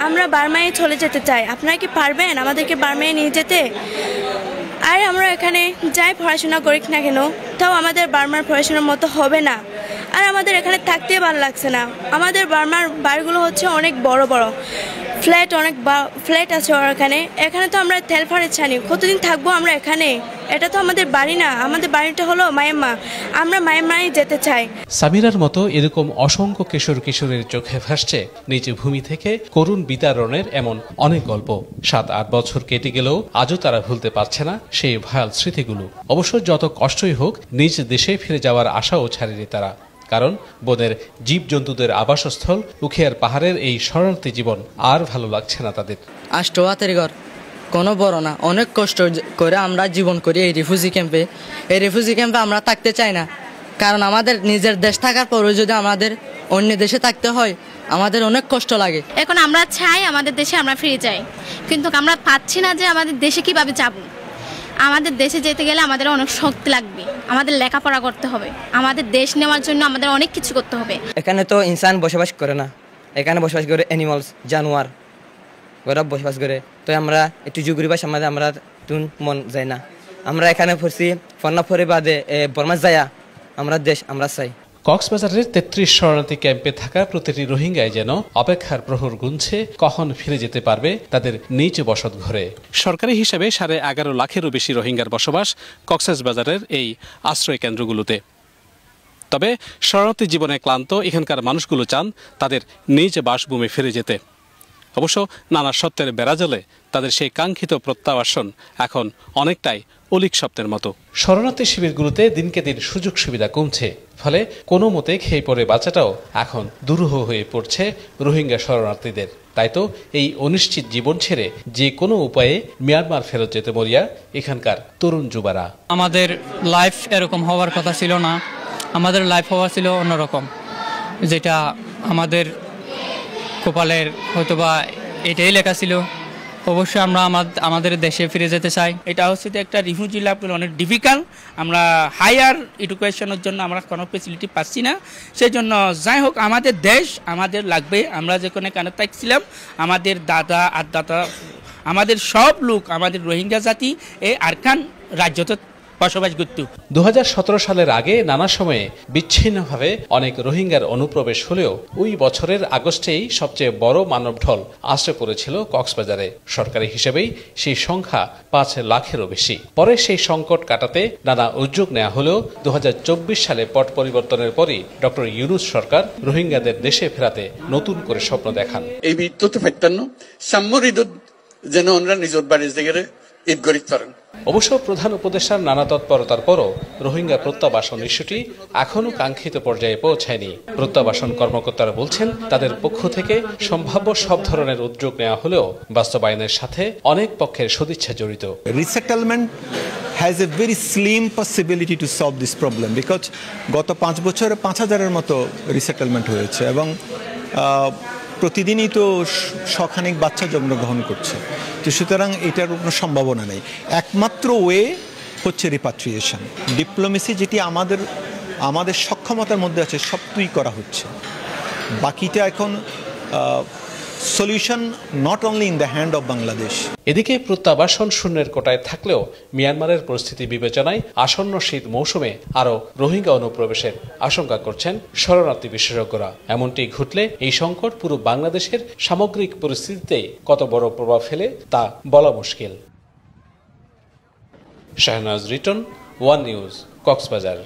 আমরা বার্মায় চলে যেতে চাই, আপনারা কি পারবেন আমাদেরকে বার্মায় নিয়ে যেতে? আর আমরা এখানে যাই পড়াশোনা করি না কেন, তাও আমাদের বার্মার পড়াশোনার মতো হবে না। আর আমাদের এখানে থাকতেই ভালো লাগছে না। আমাদের বার্মার বাড়িগুলো হচ্ছে অনেক বড় বড় ফ্ল্যাট, অনেক ফ্ল্যাট আছে এখানে তো আমরা তেল ফাড়ে ছানি, কতদিন থাকবো আমরা এখানে? এটা তো আমাদের বাড়ি না, আমাদের বাড়িটা হলো মায়ানমার, আমরা মায়ানমারে যেতে চাই। সামিরার মতো এরকম অসংখ্য কিশোর কিশোরের চোখে ভাসছে নিজ ভূমি থেকে করুণ বিতাড়নের এমন অনেক গল্প। 7-8 বছর কেটে গেলেও আজও তারা ভুলতে পারছে না সেই ভয়াল স্মৃতিগুলো। অবশ্য যত কষ্টই হোক নিজ দেশে ফিরে যাওয়ার আশাও ছাড়েনি তারা, কারণ বনের জীবজন্তুদের আবাসস্থল উখিয়ার পাহাড়ের এই শরণার্থী জীবন আর ভালো লাগছে না তাদের। আষ্টহাতের ঘর কোনো বড় না, অনেক কষ্ট করে আমরা জীবন করি এই রিফিউজি ক্যাম্পে। এই রিফিউজি ক্যাম্পে আমরা থাকতে চাই না, কারণ আমাদের নিজের দেশ থাকার পরেও যদি আমাদের অন্য দেশে থাকতে হয় আমাদের অনেক কষ্ট লাগে। এখন আমরা চাই আমাদের দেশে আমরা ফিরে যাই, কিন্তু আমরা পাচ্ছি না যে আমাদের দেশে কিভাবে যাব। আমাদের দেশে যেতে গেলে আমাদের অনেক শক্তি লাগবে, আমাদের লেখাপড়া করতে হবে, আমাদের দেশ নেওয়ার জন্য আমাদের অনেক কিছু করতে হবে। এখানে তো ইনসান বসবাস করে না, এখানে বসবাস করে অ্যানিমালস, জানোয়ার ওরা বসবাস করে। তো আমরা একটু জুগুরি বাস আমাদের আমরা তুন মন যায় না। আমরা এখানে পড়ছি ফন্নাফরে বাদে বর্মা যায়া আমরা দেশ আমরা চাই। কক্সবাজারের 33 শরণার্থী ক্যাম্পে থাকা প্রতিটি রোহিঙ্গায় যেন অপেক্ষার প্রহর গুনছে কখন ফিরে যেতে পারবে তাদের নিজ বসত ঘরে। সরকারি হিসাবে 11.5 লাখেরও বেশি রোহিঙ্গার বসবাস কক্সবাজারের এই আশ্রয় কেন্দ্রগুলোতে। তবে শরণার্থী জীবনে ক্লান্ত এখানকার মানুষগুলো চান তাদের নিজ বাসভূমে ফিরে যেতে। অবশ্য নানা সত্যের বেড়াজালে তাদের সেই কাঙ্ক্ষিত প্রত্যাবাসন এখন অনেকটাই অলিক স্বপ্নের মতো। শরণার্থী শিবিরগুলোতে দিনকে দিন সুযোগ সুবিধা কমছে, ফলে কোনো মতে খেয়ে পড়ে বাঁচাটাও এখন দুরূহ হয়ে পড়ছে রোহিঙ্গা শরণার্থীদের। তাই তো এই অনিশ্চিত জীবন ছেড়ে যে কোনো উপায়ে মিয়ানমার ফেরত যেতে মরিয়া এখানকার তরুণ যুবারা। আমাদের লাইফ এরকম হওয়ার কথা ছিল না, আমাদের লাইফ হওয়া ছিল অন্যরকম, যেটা আমাদের কপালের হয়তোবা এটাই লেখা ছিল। অবশ্যই আমরা আমাদের দেশে ফিরে যেতে চাই। এটা হচ্ছে একটা রিফিউজি লাভ করে অনেক ডিফিকাল্ট। আমরা হায়ার এডুকেশনের জন্য আমরা কোনো ফেসিলিটি পাচ্ছি না, সেই জন্য যাই হোক আমাদের দেশ আমাদের লাগবে। আমরা যেখানে কানে থাকছিলাম আমাদের দাদা আর দাদা আমাদের সব লোক আমাদের রোহিঙ্গা জাতি এই আরকান রাজ্যতে বসবাস করত। 2017 সালের আগে নানা সময়ে বিচ্ছিন্নভাবে অনেক রোহিঙ্গার অনুপ্রবেশ হলেও ওই বছরের আগস্টেই সবচেয়ে বড় মানবঢল আশ্রয় পড়েছিল কক্সবাজারে। সরকারি হিসেবেই সেই সংখ্যা 5 লাখেরও বেশি। পরে সেই সংকট কাটাতে নানা উদ্যোগ নেওয়া হলেও 2024 সালে পট পরিবর্তনের পরই ডক্টর ইউনূস সরকার রোহিঙ্গাদের দেশে ফেরাতে নতুন করে স্বপ্ন দেখান। এই বিদ্যুৎ ফেটানো সাম্মরিদ যেন ওনারা নিজের বাড়ির জায়গায় ঈদ গরিত পারেন। অবশ্য প্রধান উপদেষ্টার নানা তৎপরতার পরও রোহিঙ্গা প্রত্যাবাসন ইস্যুটি এখনও কাঙ্ক্ষিত পর্যায়ে পৌঁছায়নি। প্রত্যাবাসন কর্মকর্তারা বলছেন তাদের পক্ষ থেকে সম্ভাব্য সব ধরনের উদ্যোগ নেওয়া হলেও বাস্তবায়নের সাথে অনেক পক্ষের সদিচ্ছা জড়িত। Resettlement has a very slim possibility to solve this problem because গত 5 বছরে 5000-এর মতো রিসেটেলমেন্ট হয়েছে এবং প্রতিদিনই তো শখানেক বাচ্চা জন্মগ্রহণ করছে। তো সুতরাং এটার কোনো সম্ভাবনা নেই। একমাত্র ওয়ে হচ্ছে রিপাট্রিয়েশন। ডিপ্লোমেসি যেটি আমাদের সক্ষমতার মধ্যে আছে সবটুই করা হচ্ছে। বাকিটা এখন solution not only in the hand of Bangladesh. এদিকে প্রত্যাবাসন শূন্যের কোটায় থাকলেও মিয়ানমারের পরিস্থিতি বিবেচনায় আসন্ন শীত মৌসুমে আরও রোহিঙ্গা অনুপ্রবেশের আশঙ্কা করছেন শরণার্থী বিশেষজ্ঞরা। এমনটি ঘটলে এই সংকট পুরো বাংলাদেশের সামগ্রিক পরিস্থিতিতে কত বড় প্রভাব ফেলে তা বলা মুশকিল। Shahnaz written, one news, Cox's Bazar.